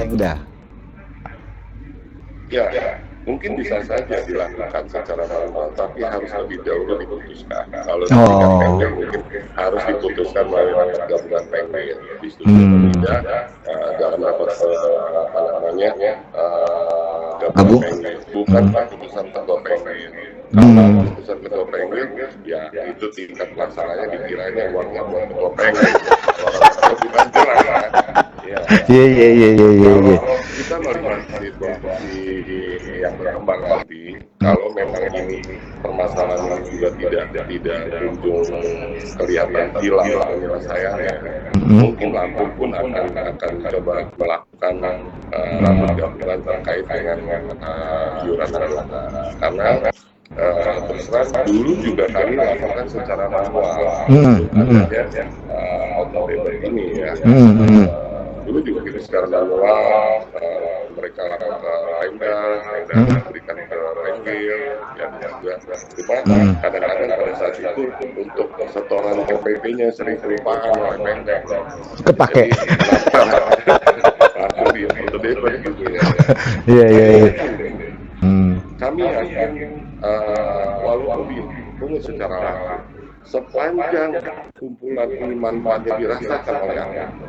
Pengda? Ya, mungkin bisa saja dilakukan secara manual, tapi harus lebih dahulu diputuskan. Kalau di tingkat Pengda mungkin harus diputuskan melalui rapat gabungan Pengda, disetujui atau tidak dalam rapat apa namanya gabungan Pengda. Bukan keputusan ketua Pengda. Kalau keputusan ketua Pengda, ya itu tingkat pelaksananya dikiranya uangnya buat ketua Pengda. Orang bukan jelas kan? Ya. Iya. Kalau kita melihat situasi yang berkembang nanti, kalau memang ini permasalahan ini juga tidak kunjung kelihatan hilang penyelesaiannya, mungkin Lampung pun akan coba melakukan rapat gabungan terkait dengan iuran anggota. Karena terus terang dulu juga kami lakukan secara manual untuk adanya auto debit ini ya. Dulu juga kita secara manual mereka lapor ke Pemda berikan ke Penggil ya juga. Cuma kadang-kadang pada saat itu untuk setoran KPP-nya sering kelupaan oleh Pemda. Kepake. Langsung di auto debit gitu ya. Iya. Kami yakin walaupun dipungut secara langsung, sepanjang kumpulan ini manfaatnya dirasakan oleh anggota,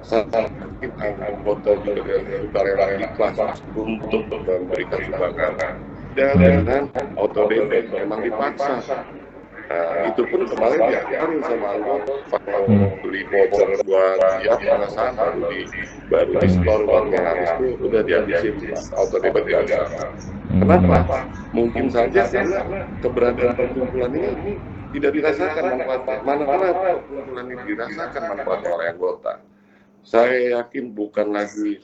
sakit anggota juga sukarela ikhlas untuk memberikan sumbangan dan dengan auto debit memang dipaksa. Itu pun kemarin diajarin sama anggota kalau beli voucher buat tiap pengesahan baru di store uangnya habis itu udah dihabisin auto debit gagal. Kenapa? Mungkin saja karena keberadaan perkumpulan ini tidak dirasakan manfaatnya. Mana perkumpulan ini dirasakan manfaatnya oleh anggota. Saya yakin bukan lagi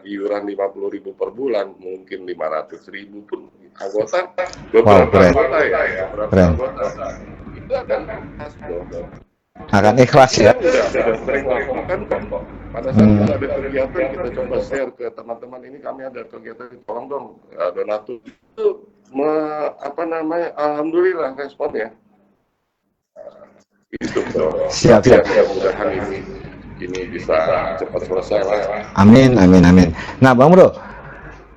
iuran 50.000 per bulan, mungkin 500.000 pun anggota, beberapa anggota itu akan ikhlas dong. Akan ikhlas ya. Sudah sering lakukan kok. Pada saat kita ada kegiatan kita coba share ke teman-teman ini kami ada kegiatan tolong dong donatur itu alhamdulillah responnya. Itu siap. Mudah-mudahan ini bisa cepat selesai lah. Amin. Nah, Bang Bro,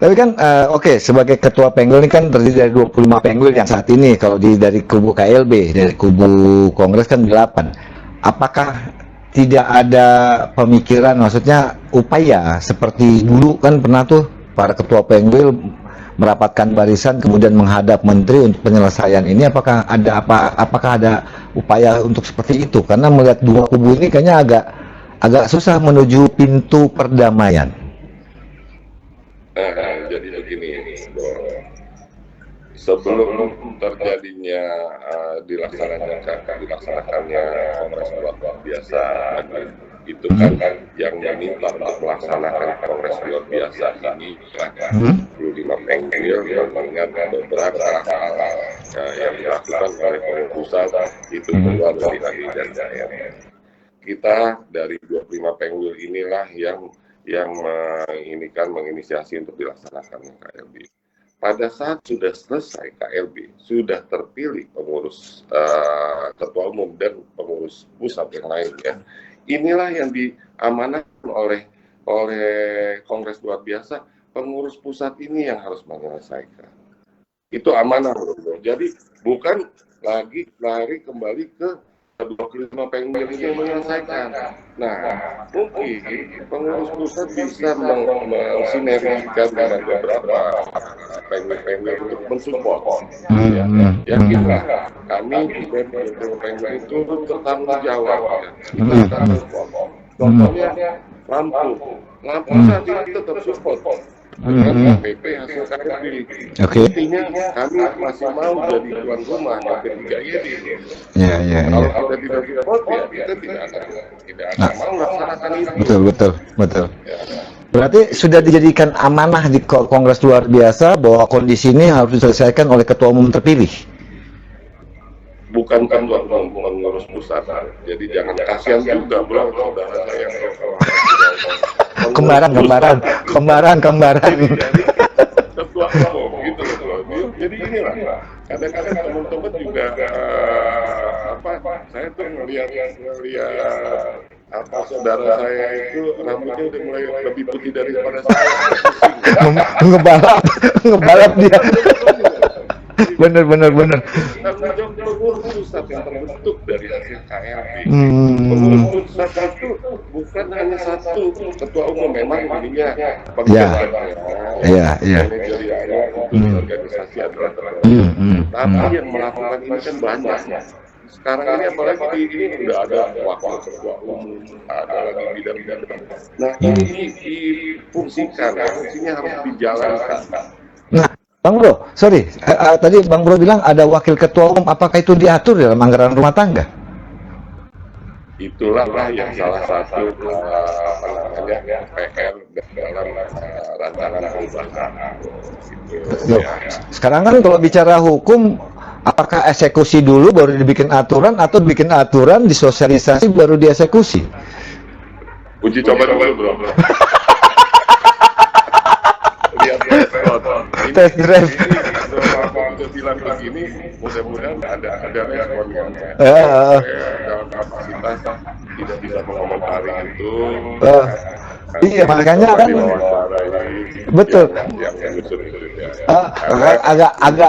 tapi kan oke, sebagai ketua Penggul ini kan terdiri dari 25 Penggul yang saat ini kalau dari kubu KLB, dari kubu Kongres kan 8. Apakah tidak ada pemikiran, maksudnya upaya seperti dulu kan pernah tuh para ketua Penggul merapatkan barisan kemudian menghadap menteri untuk penyelesaian ini, apakah ada upaya untuk seperti itu? Karena melihat dua kubu ini kayaknya agak susah menuju pintu perdamaian. Jadi begini, sebelum terjadinya dilaksanakannya kongres luar biasa itu kan yang meminta untuk melaksanakan kongres luar biasa ini 25 Penggil yang mengingat beberapa hal yang dilakukan oleh pemerintah pusat itu keluar dari hati dan saya. Kita dari 25 Penggil inilah yang menginisiasi untuk dilaksanakan KLB. Pada saat sudah selesai KLB, sudah terpilih pengurus ketua umum dan pengurus pusat yang lainnya. Inilah yang diamanahkan oleh Kongres luar biasa. Pengurus pusat ini yang harus menyelesaikan. Itu amanah, bro. Jadi bukan lagi lari kembali ke 25 Penggil ini yang menyelesaikan. Nah, mungkin pengurus pusat bisa mensinergikan dengan beberapa Penggil untuk mensupport. Yakinlah, kami di Penggil itu bertanggung jawab. Kita akan support. Contohnya Lampung saat ini tetap support. Dengan KPP hasil KPP. Intinya kami masih mau jadi tuan rumah yang ketiga ini. Kalau kita tidak support ya kita tidak akan mau laksanakan itu. Betul. Berarti sudah dijadikan amanah di Kongres luar biasa bahwa kondisi ini harus diselesaikan oleh ketua umum terpilih. Bukan ketua umum pengurus pusat. Jadi jangan kasihan juga bro saudara saya. Kembaran. Jadi ketua umum gitu loh. Jadi inilah kadang-kadang teman-teman juga saya tuh ngelihat apa saudara saya itu rambutnya udah mulai lebih putih daripada saya. Ngebalap, ngebalap dia. Bener. Tanggung jawab pengurus pusat yang terbentuk dari hasil KLB. Pengurus pusat itu bukan hanya satu ketua umum, memang ininya Iya. manajerialnya untuk organisasi adalah ketua umum. Tapi yang melakukan ini kan banyak. Sekarang ini apalagi di ini udah ada wakil ketua umum, ada lagi bidang-bidang. Nah ini difungsikan, fungsinya harus dijalankan. Nah, Bang Bro, sorry, tadi Bang Bro bilang ada wakil ketua umum, apakah itu diatur dalam anggaran rumah tangga? Itulah yang salah satu PR dalam rancangan perubahan. Loh, sekarang kan kalau bicara hukum, apakah eksekusi dulu baru dibikin aturan, atau bikin aturan, disosialisasi baru dieksekusi? Uji coba dulu, Bro. Lihat Test drive. Udah bilang begini, mudah-mudahan ada responnya. Dalam kapasitas tidak bisa mengomentari itu. Iya, makanya kan betul.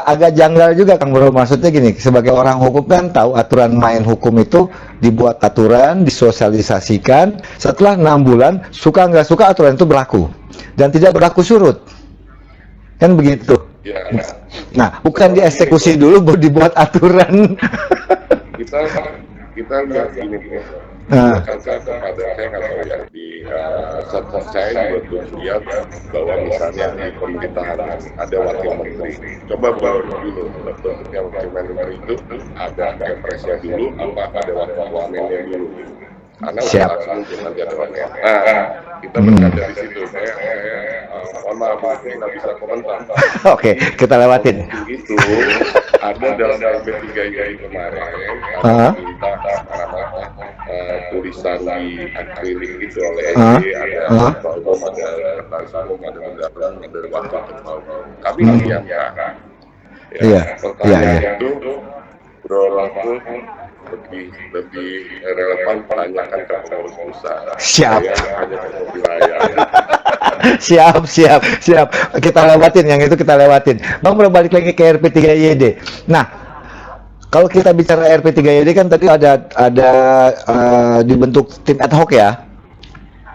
Agak janggal juga Kang Bro, maksudnya gini, sebagai orang hukum kan tahu aturan main hukum itu dibuat aturan, disosialisasikan, setelah 6 bulan suka nggak suka aturan itu berlaku dan tidak berlaku surut, kan begitu. Nah, bukan dieksekusi dulu baru dibuat aturan. kita lihat ini, kepada saya nggak tahu ya, di saya juga lihat bahwa misalnya di pemerintahan ada wakil menteri, coba baru dulu bentuknya wakil menteri itu ada kepresnya dulu, apa ada wakil wamennya dulu, karena langsung nanti ada wamen. Kita berkaca di situ. Saya mohon maaf, saya nggak bisa komentar. Oke, kita lewatin. Itu ada dalam KLB3YD kemarin, minta tulisan di akrilik itu oleh SJ, ada ketua umum, ada sekretaris umum, ada mendalam, ada wakil ketua umum. Kami menyiapkan. Pertanyaan itu Bro Raful lebih relevan tanyakan ke pengurus pusat. Siap. Hanya ke wilayah. Siap. Kita lewatin yang itu, kita lewatin. Bang, balik lagi ke RP3YD. Nah, kalau kita bicara RP3YD kan tadi ada dibentuk tim ad hoc ya.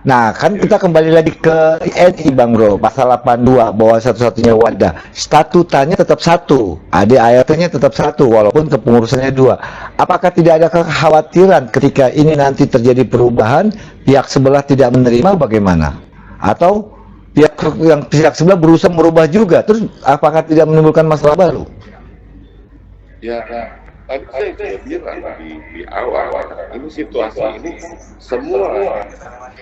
Nah, kan kita kembali lagi ke INI Bang Bro, pasal 82 bahwa satu-satunya wadah. Statutanya tetap satu, ADART-nya tetap satu, walaupun kepengurusannya 2. Apakah tidak ada kekhawatiran ketika ini nanti terjadi perubahan, pihak sebelah tidak menerima bagaimana? Atau pihak sebelah berusaha merubah juga, terus apakah tidak menimbulkan masalah baru? Ya, tadi saya bilang di awal, ini situasi ini semua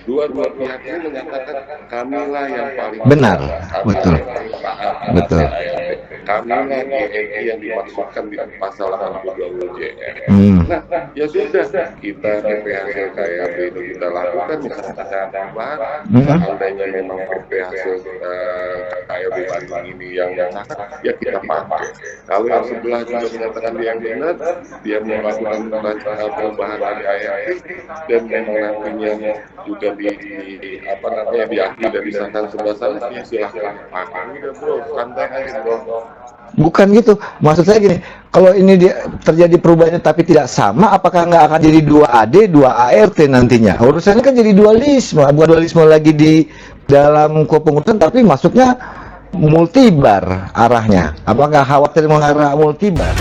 dua-dua pihak ini menyatakan kamilah yang paling benar, betul. Kamilah GNI yang dimaksudkan di pasal 82 UJR. Nah, ya sudah, kita PP hasil KLB itu kita lakukan, misalkan seandainya memang PP hasil KLB Bandung ini yang cacat, ya kita pakai. Kalau yang sebelah juga menyatakan dia yang benar, dia melakukan perubahan ADART dan memang nantinya juga diakui dan disahkan sebelah sana, ya silahkan pakai. Udah Bro, santai aja Bro. Bukan gitu, maksud saya gini, kalau ini terjadi perubahannya tapi tidak sama, apakah nggak akan jadi 2 AD, 2 ART nantinya? Urusannya kan jadi dualisme, bukan dualisme lagi di dalam kepengurusan, tapi masuknya multibar arahnya. Apakah khawatir mengarah multibar?